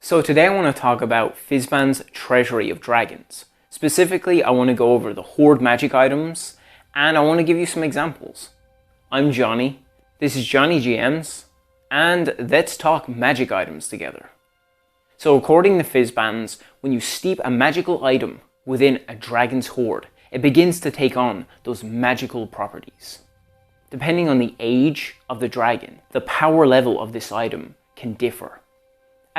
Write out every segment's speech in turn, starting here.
So today I want to talk about Fizban's Treasury of Dragons. Specifically, I want to go over the Hoard magic items, and I want to give you some examples. I'm Johnny, this is JohnnyGMs, and let's talk magic items together. So according to Fizban's, when you steep a magical item within a dragon's hoard, it begins to take on those magical properties. Depending on the age of the dragon, the power level of this item can differ.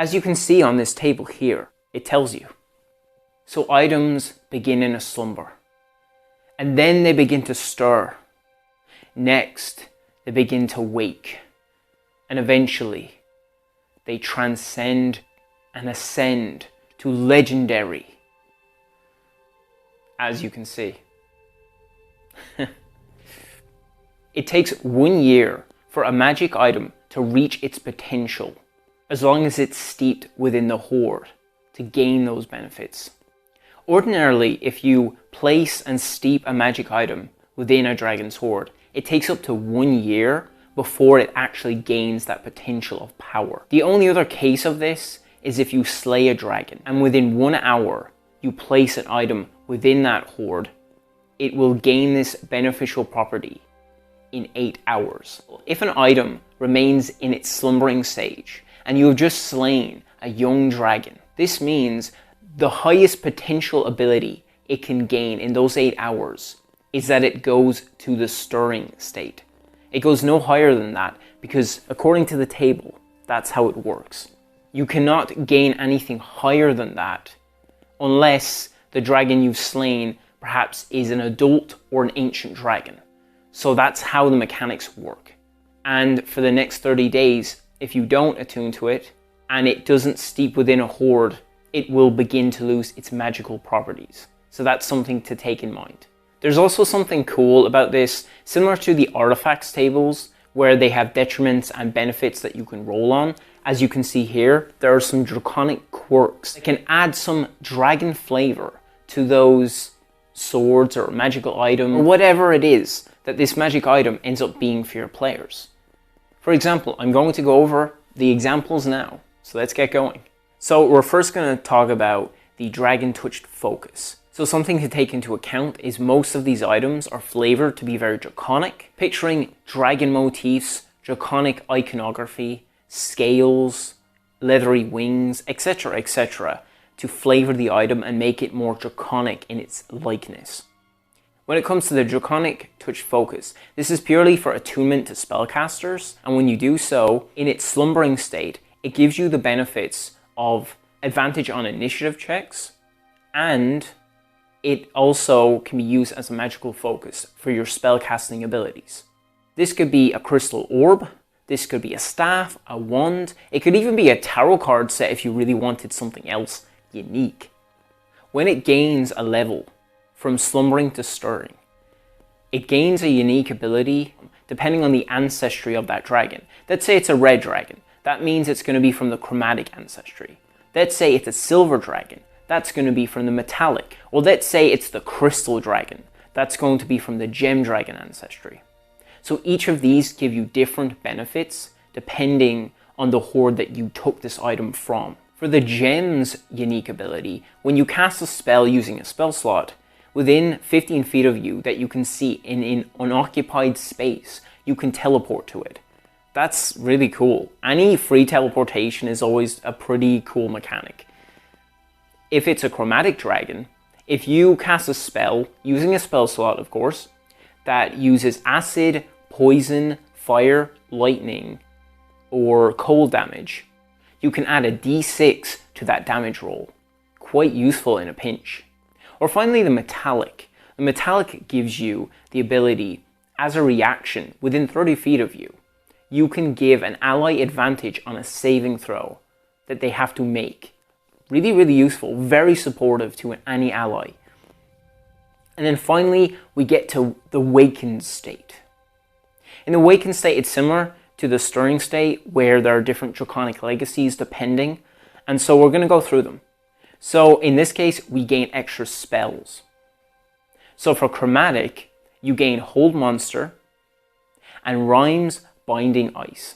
As you can see on this table here, it tells you. So items begin in a slumber, and then they begin to stir. Next, they begin to wake, and eventually, they transcend and ascend to legendary, as you can see. It takes 1 year for a magic item to reach its potential, as long as it's steeped within the hoard to gain those benefits. Ordinarily, if you place and steep a magic item within a dragon's hoard, it takes up to 1 year before it actually gains that potential of power. The only other case of this is if you slay a dragon and within 1 hour you place an item within that hoard, it will gain this beneficial property in 8 hours. If an item remains in its slumbering stage and you have just slain a young dragon, this means the highest potential ability it can gain in those 8 hours is that it goes to the stirring state. It goes no higher than that because according to the table, that's how it works. You cannot gain anything higher than that unless the dragon you've slain perhaps is an adult or an ancient dragon. So that's how the mechanics work. And for the next 30 days, if you don't attune to it and it doesn't steep within a hoard, it will begin to lose its magical properties. So that's something to take in mind. There's also something cool about this, similar to the artifacts tables, where they have detriments and benefits that you can roll on. As you can see here, there are some Draconic Quirks that can add some dragon flavor to those swords or magical item, or whatever it is that this magic item ends up being for your players. For example, I'm going to go over the examples now, so let's get going. So we're first going to talk about the Dragon Touched Focus. So something to take into account is most of these items are flavored to be very draconic, picturing dragon motifs, draconic iconography, scales, leathery wings, etc., to flavor the item and make it more draconic in its likeness. When it comes to the Draconic Touched Focus, this is purely for attunement to spellcasters, and when you do so, in its slumbering state, it gives you the benefits of advantage on initiative checks, and it also can be used as a magical focus for your spellcasting abilities. This could be a crystal orb, this could be a staff, a wand, it could even be a tarot card set if you really wanted something else unique. When it gains a level from slumbering to stirring, it gains a unique ability depending on the ancestry of that dragon. Let's say it's a red dragon, that means it's going to be from the chromatic ancestry. Let's say it's a silver dragon, that's going to be from the metallic. Or let's say it's the crystal dragon, that's going to be from the gem dragon ancestry. So each of these give you different benefits depending on the hoard that you took this item from. For the gem's unique ability, when you cast a spell using a spell slot, within 15 feet of you that you can see in an unoccupied space, you can teleport to it. That's really cool. Any free teleportation is always a pretty cool mechanic. If it's a chromatic dragon, if you cast a spell, using a spell slot of course, that uses acid, poison, fire, lightning, or cold damage, you can add a d6 to that damage roll. Quite useful in a pinch. Or finally the metallic. The metallic gives you the ability, as a reaction within 30 feet of you, you can give an ally advantage on a saving throw that they have to make. Really, really useful, very supportive to any ally. And then finally, we get to the Wakened state. In the Wakened state, it's similar to the Stirring state, where there are different Draconic legacies depending, and so we're going to go through them. So in this case, we gain extra spells. So for Chromatic, you gain Hold Monster and Rhymes Binding Ice.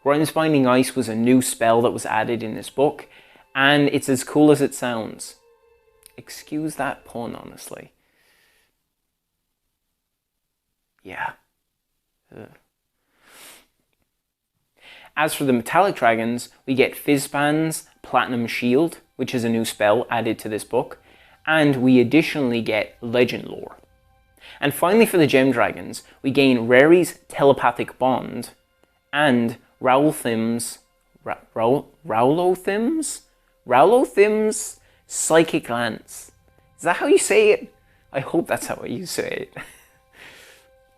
Rhymes Binding Ice was a new spell that was added in this book, And it's as cool as it sounds. Excuse that pun, honestly. Yeah. Ugh. As for the metallic dragons, we get Fizban's Platinum Shield, which is a new spell added to this book, and we additionally get Legend Lore. And finally for the gem dragons, we gain Rary's Telepathic Bond and Rowlothim's Psychic Lance. Is that how you say it? I hope that's how you say it.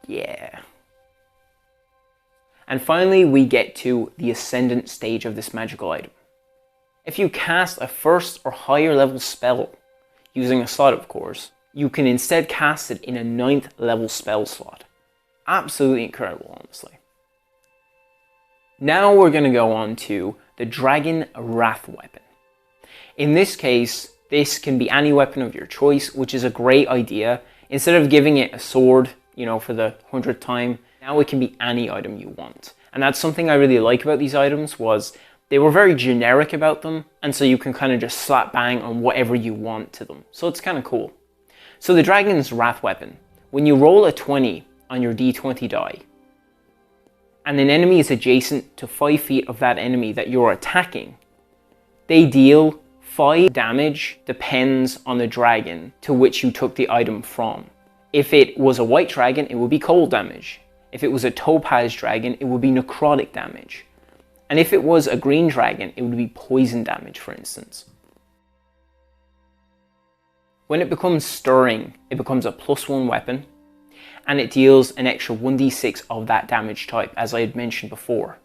Yeah. And finally, we get to the Ascendant stage of this magical item. If you cast a first or higher level spell, using a slot of course, you can instead cast it in a 9th level spell slot. Absolutely incredible, honestly. Now we're going to go on to the Dragon Wrath weapon. In this case, this can be any weapon of your choice, which is a great idea. Instead of giving it a sword, you know, for the 100th time, now it can be any item you want. And that's something I really like about these items, was they were very generic about them, and so you can kind of just slap bang on whatever you want to them. So it's kind of cool. So the Dragon's Wrath weapon, when you roll a 20 on your d20 die, and an enemy is adjacent to 5 feet of that enemy that you're attacking, they deal 5 damage, depends on the dragon to which you took the item from. If it was a white dragon, it would be cold damage. If it was a topaz dragon, it would be necrotic damage. And if it was a green dragon, it would be poison damage, for instance. When it becomes stirring, it becomes a +1 weapon, and it deals an extra 1d6 of that damage type, as I had mentioned before.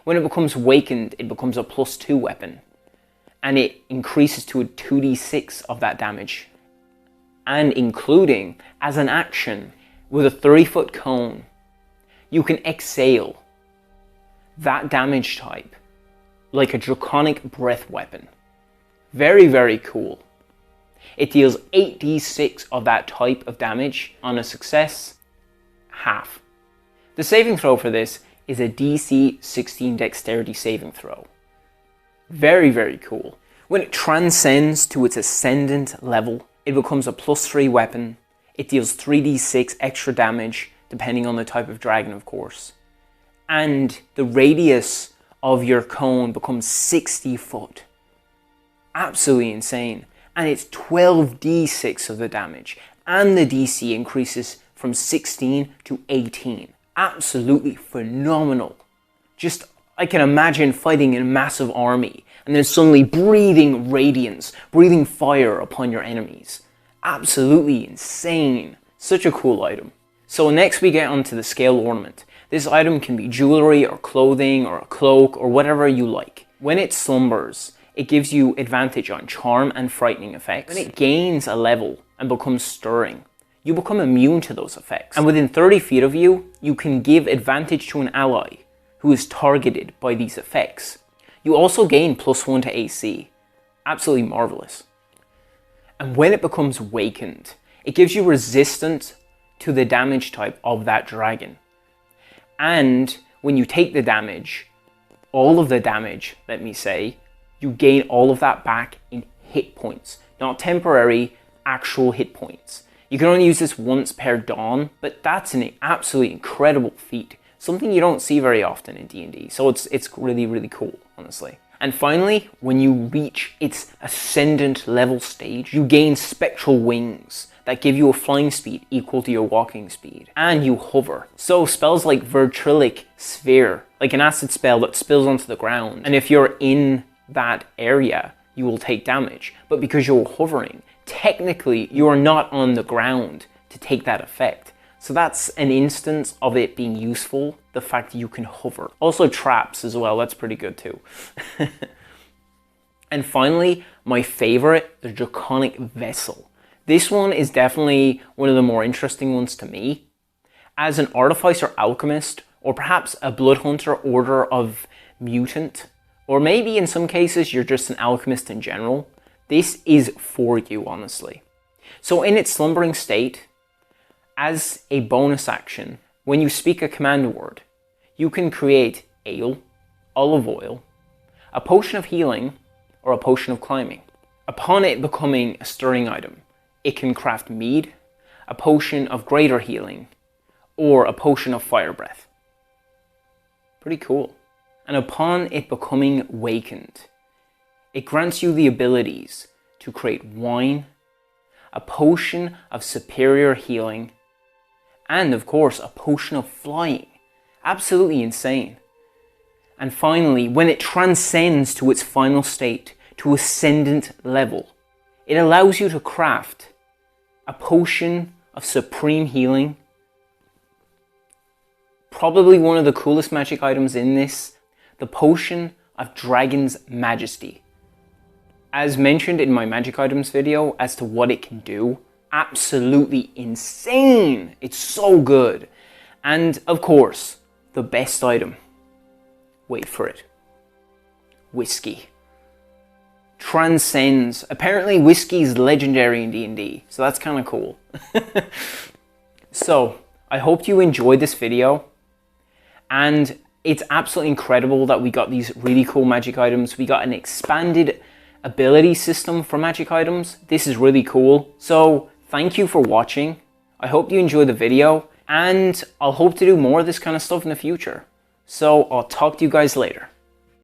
When it becomes wakened, it becomes a +2 weapon, and it increases to a 2d6 of that damage. And including, as an action, with a 30-foot cone, you can exhale that damage type like a Draconic Breath weapon. Very, very cool. It deals 8d6 of that type of damage. On a success, half. The saving throw for this is a DC 16 dexterity saving throw. Very, very cool. When it transcends to its Ascendant level, it becomes a +3 weapon. It deals 3d6 extra damage, depending on the type of dragon, of course. And the radius of your cone becomes 60 foot. Absolutely insane. And it's 12d6 of the damage. And the DC increases from 16 to 18. Absolutely phenomenal. Just, I can imagine fighting in a massive army and then suddenly breathing radiance, breathing fire upon your enemies. Absolutely insane. Such a cool item. So next we get onto the Scale Ornament. This item can be jewelry or clothing or a cloak or whatever you like. When it slumbers, it gives you advantage on charm and frightening effects. When it gains a level and becomes stirring, you become immune to those effects. And within 30 feet of you, you can give advantage to an ally who is targeted by these effects. You also gain +1 to AC. Absolutely marvelous. And when it becomes wakened, it gives you resistance to the damage type of that dragon. And when you take the damage, all of the damage, let me say, you gain all of that back in hit points. Not temporary, actual hit points. You can only use this once per dawn, but that's an absolutely incredible feat. Something you don't see very often in D&D. So it's really, really cool, honestly. And finally, when you reach its Ascendant level stage, you gain Spectral Wings that give you a flying speed equal to your walking speed. And you hover. So spells like Vertrilic Sphere, like an acid spell that spills onto the ground. And if you're in that area, you will take damage. But because you're hovering, technically you are not on the ground to take that effect. So that's an instance of it being useful, the fact that you can hover. Also traps as well, that's pretty good too. And finally, my favorite, the Draconic Vessel. This one is definitely one of the more interesting ones to me. As an artificer alchemist, or perhaps a bloodhunter order of mutant, or maybe in some cases you're just an alchemist in general, this is for you, honestly. So in its slumbering state, as a bonus action, when you speak a command word, you can create ale, olive oil, a potion of healing, or a potion of climbing. Upon it becoming a stirring item, it can craft mead, a potion of greater healing, or a potion of fire breath. Pretty cool. And upon it becoming wakened, it grants you the abilities to create wine, a potion of superior healing, and of course a potion of flying. Absolutely insane. And finally, when it transcends to its final state, to ascendant level, it allows you to craft a potion of supreme healing. Probably one of the coolest magic items in this, the potion of Dragon's Majesty. As mentioned in my magic items video as to what it can do, absolutely insane. It's so good. And of course, the best item. Wait for it. Whiskey. Transcends. Apparently whiskey is legendary in D&D, so that's kind of cool. So, I hope you enjoyed this video, and it's absolutely incredible that we got these really cool magic items. We got an expanded ability system for magic items. This is really cool. So, thank you for watching. I hope you enjoyed the video, and I'll hope to do more of this kind of stuff in the future. So, I'll talk to you guys later.